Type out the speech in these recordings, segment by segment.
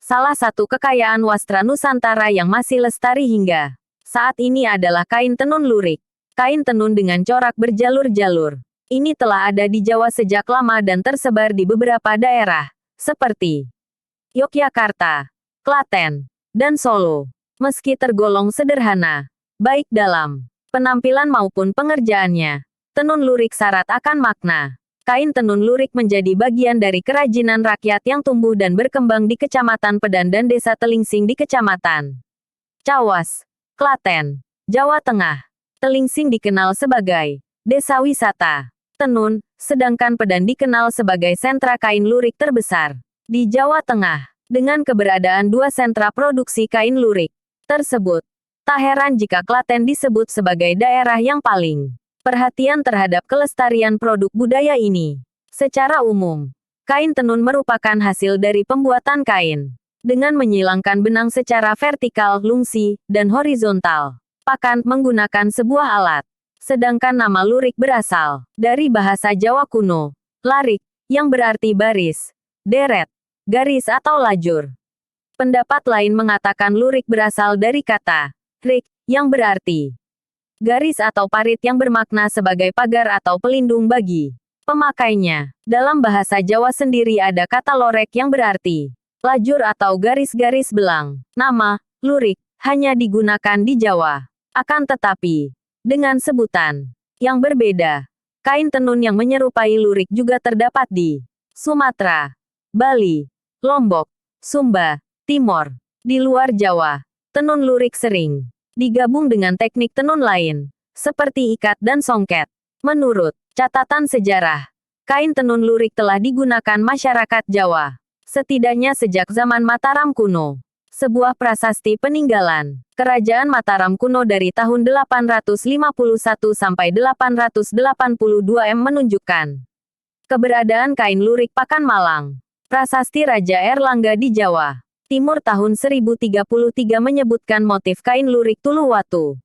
Salah satu kekayaan wastra Nusantara yang masih lestari hingga saat ini adalah kain tenun lurik. Kain tenun dengan corak berjalur-jalur. Ini telah ada di Jawa sejak lama dan tersebar di beberapa daerah, seperti Yogyakarta, Klaten, dan Solo. Meski tergolong sederhana, baik dalam penampilan maupun pengerjaannya, tenun lurik syarat akan makna. Kain tenun lurik menjadi bagian dari kerajinan rakyat yang tumbuh dan berkembang di Kecamatan Pedan dan Desa Telingsing di Kecamatan Cawas, Klaten, Jawa Tengah. Telingsing dikenal sebagai desa wisata tenun, sedangkan Pedan dikenal sebagai sentra kain lurik terbesar di Jawa Tengah. Dengan keberadaan dua sentra produksi kain lurik tersebut, tak heran jika Klaten disebut sebagai daerah yang paling perhatian terhadap kelestarian produk budaya ini. Secara umum, kain tenun merupakan hasil dari pembuatan kain dengan menyilangkan benang secara vertikal, lungsi, dan horizontal. Pakan menggunakan sebuah alat. Sedangkan nama lurik berasal dari bahasa Jawa kuno, larik, yang berarti baris, deret, garis atau lajur. Pendapat lain mengatakan lurik berasal dari kata rik, yang berarti garis atau parit yang bermakna sebagai pagar atau pelindung bagi pemakainya. Dalam bahasa Jawa sendiri ada kata lorek yang berarti lajur atau garis-garis belang. Nama lurik hanya digunakan di Jawa. Akan tetapi, dengan sebutan yang berbeda, kain tenun yang menyerupai lurik juga terdapat di Sumatera, Bali, Lombok, Sumba, Timor. Di luar Jawa, tenun lurik sering digabung dengan teknik tenun lain, seperti ikat dan songket. Menurut catatan sejarah, kain tenun lurik telah digunakan masyarakat Jawa setidaknya sejak zaman Mataram kuno. Sebuah prasasti peninggalan Kerajaan Mataram kuno dari tahun 851 sampai 882 menunjukkan keberadaan kain lurik Pakan Malang. Prasasti Raja Erlangga di Jawa Timur tahun 1033 menyebutkan motif kain lurik Tuluwatu.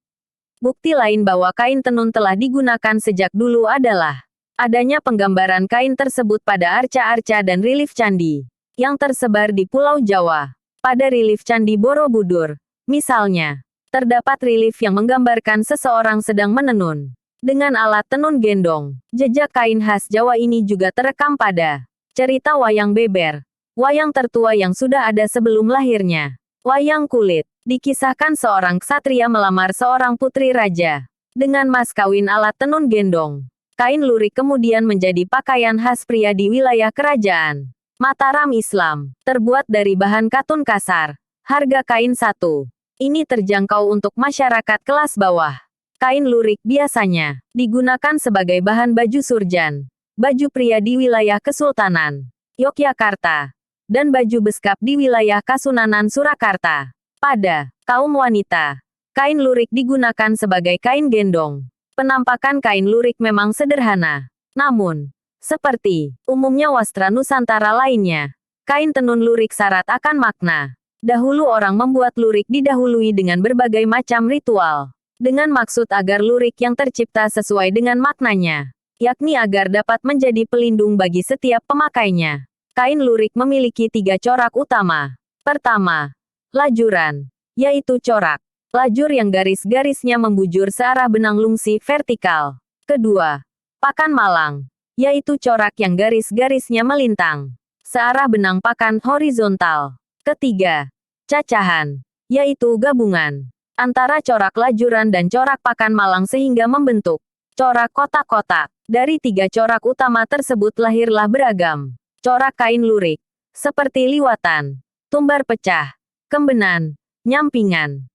Bukti lain bahwa kain tenun telah digunakan sejak dulu adalah adanya penggambaran kain tersebut pada arca-arca dan relief candi yang tersebar di Pulau Jawa. Pada relief Candi Borobudur, misalnya, terdapat relief yang menggambarkan seseorang sedang menenun dengan alat tenun gendong. Jejak kain khas Jawa ini juga terekam pada cerita wayang beber, wayang tertua yang sudah ada sebelum lahirnya. Wayang kulit, dikisahkan seorang ksatria melamar seorang putri raja dengan mas kawin alat tenun gendong. Kain lurik kemudian menjadi pakaian khas pria di wilayah kerajaan Mataram Islam, terbuat dari bahan katun kasar. Harga kain satu ini terjangkau untuk masyarakat kelas bawah. Kain lurik biasanya digunakan sebagai bahan baju surjan, baju pria di wilayah Kesultanan Yogyakarta, dan baju beskap di wilayah Kasunanan Surakarta. Pada kaum wanita, kain lurik digunakan sebagai kain gendong. Penampakan kain lurik memang sederhana, namun seperti umumnya wastra Nusantara lainnya, kain tenun lurik syarat akan makna. Dahulu orang membuat lurik didahului dengan berbagai macam ritual, dengan maksud agar lurik yang tercipta sesuai dengan maknanya, yakni agar dapat menjadi pelindung bagi setiap pemakainya. Kain lurik memiliki 3 corak utama. Pertama, lajuran, yaitu corak lajur yang garis-garisnya membujur searah benang lungsi vertikal. Kedua, pakan malang, yaitu corak yang garis-garisnya melintang searah benang pakan horizontal. Ketiga, cacahan, yaitu gabungan antara corak lajuran dan corak pakan malang sehingga membentuk corak kotak-kotak. Dari 3 corak utama tersebut lahirlah beragam corak kain lurik, seperti liwatan, tumbar pecah, kembenan, nyampingan,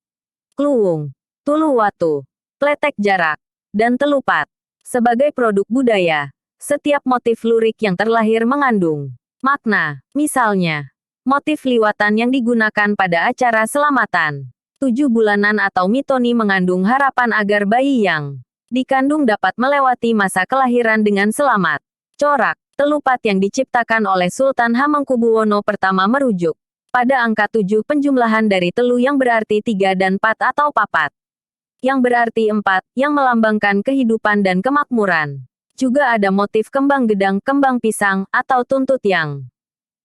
kluwung, tuluwatu, kletek jarak, dan telupat. Sebagai produk budaya, setiap motif lurik yang terlahir mengandung makna. Misalnya, motif liwatan yang digunakan pada acara selamatan 7 bulanan atau mitoni mengandung harapan agar bayi yang dikandung dapat melewati masa kelahiran dengan selamat. Corak telupat yang diciptakan oleh Sultan Hamengkubuwono I merujuk pada angka 7 penjumlahan dari telu yang berarti 3 dan 4 atau papat yang berarti 4, yang melambangkan kehidupan dan kemakmuran. Juga ada motif kembang gedang, kembang pisang, atau tuntut yang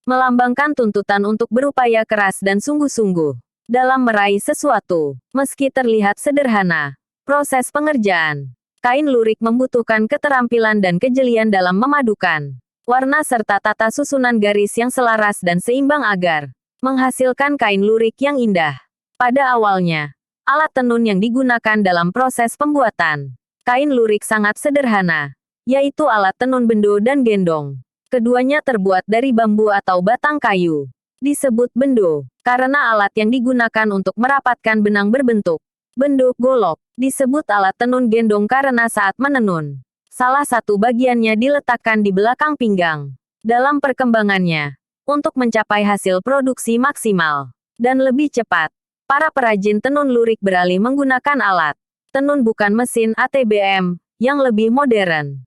melambangkan tuntutan untuk berupaya keras dan sungguh-sungguh dalam meraih sesuatu. Meski terlihat sederhana, proses pengerjaan kain lurik membutuhkan keterampilan dan kejelian dalam memadukan warna serta tata susunan garis yang selaras dan seimbang agar menghasilkan kain lurik yang indah. Pada awalnya, alat tenun yang digunakan dalam proses pembuatan kain lurik sangat sederhana, yaitu alat tenun bendo dan gendong. Keduanya terbuat dari bambu atau batang kayu. Disebut bendo, karena alat yang digunakan untuk merapatkan benang berbentuk bendo golok. Disebut alat tenun gendong karena saat menenun, salah satu bagiannya diletakkan di belakang pinggang. Dalam perkembangannya, untuk mencapai hasil produksi maksimal dan lebih cepat, para perajin tenun lurik beralih menggunakan alat tenun bukan mesin ATBM yang lebih modern.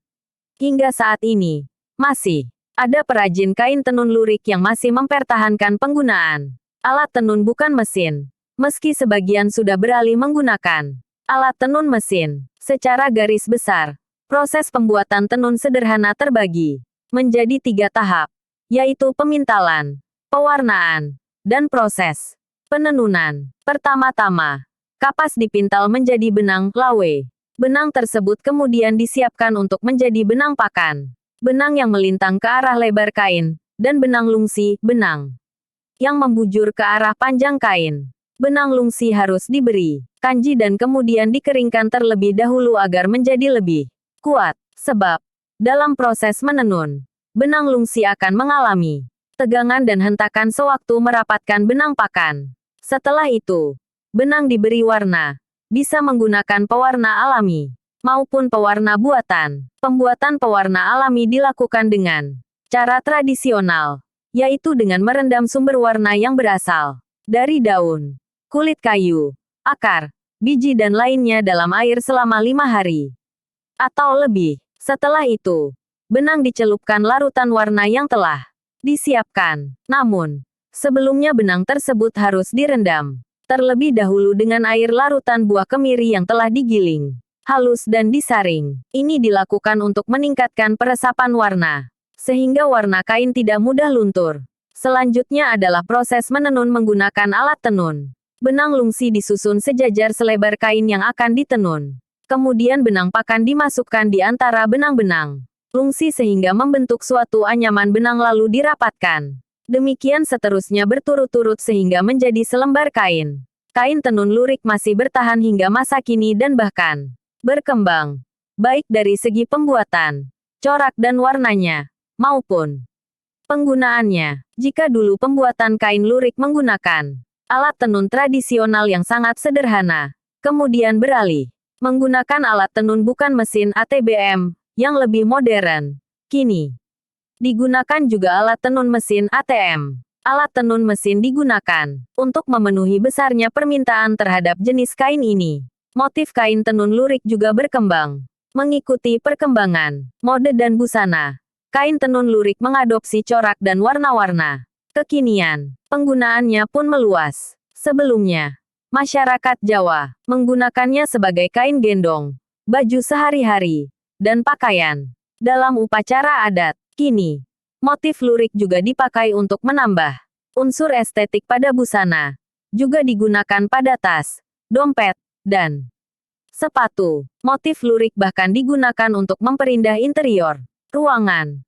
Hingga saat ini, masih ada perajin kain tenun lurik yang masih mempertahankan penggunaan alat tenun bukan mesin, meski sebagian sudah beralih menggunakan alat tenun mesin. Secara garis besar, proses pembuatan tenun sederhana terbagi menjadi 3 tahap, yaitu pemintalan, pewarnaan, dan proses penenunan. Pertama-tama, kapas dipintal menjadi benang lawe. Benang tersebut kemudian disiapkan untuk menjadi benang pakan. Benang yang melintang ke arah lebar kain, dan benang lungsi, benang yang membujur ke arah panjang kain. Benang lungsi harus diberi kanji dan kemudian dikeringkan terlebih dahulu agar menjadi lebih kuat. Sebab, dalam proses menenun, benang lungsi akan mengalami tegangan dan hentakan sewaktu merapatkan benang pakan. Setelah itu, benang diberi warna, bisa menggunakan pewarna alami maupun pewarna buatan. Pembuatan pewarna alami dilakukan dengan cara tradisional, yaitu dengan merendam sumber warna yang berasal dari daun, kulit kayu, akar, biji dan lainnya dalam air selama 5 hari atau lebih. Setelah itu, benang dicelupkan larutan warna yang telah disiapkan. Namun, sebelumnya benang tersebut harus direndam terlebih dahulu dengan air larutan buah kemiri yang telah digiling halus dan disaring. Ini dilakukan untuk meningkatkan peresapan warna, sehingga warna kain tidak mudah luntur. Selanjutnya adalah proses menenun menggunakan alat tenun. Benang lungsi disusun sejajar selebar kain yang akan ditenun. Kemudian benang pakan dimasukkan di antara benang-benang lungsi sehingga membentuk suatu anyaman benang lalu dirapatkan. Demikian seterusnya berturut-turut sehingga menjadi selembar kain. Kain tenun lurik masih bertahan hingga masa kini dan bahkan berkembang, baik dari segi pembuatan, corak dan warnanya, maupun penggunaannya. Jika dulu pembuatan kain lurik menggunakan alat tenun tradisional yang sangat sederhana, kemudian beralih menggunakan alat tenun bukan mesin ATBM yang lebih modern. Kini, digunakan juga alat tenun mesin ATM. Alat tenun mesin digunakan untuk memenuhi besarnya permintaan terhadap jenis kain ini. Motif kain tenun lurik juga berkembang. Mengikuti perkembangan mode dan busana, kain tenun lurik mengadopsi corak dan warna-warna kekinian. Penggunaannya pun meluas. Sebelumnya, masyarakat Jawa menggunakannya sebagai kain gendong, baju sehari-hari, dan pakaian dalam upacara adat. Kini, motif lurik juga dipakai untuk menambah unsur estetik pada busana. Juga digunakan pada tas, dompet, dan sepatu. Motif lurik bahkan digunakan untuk memperindah interior ruangan.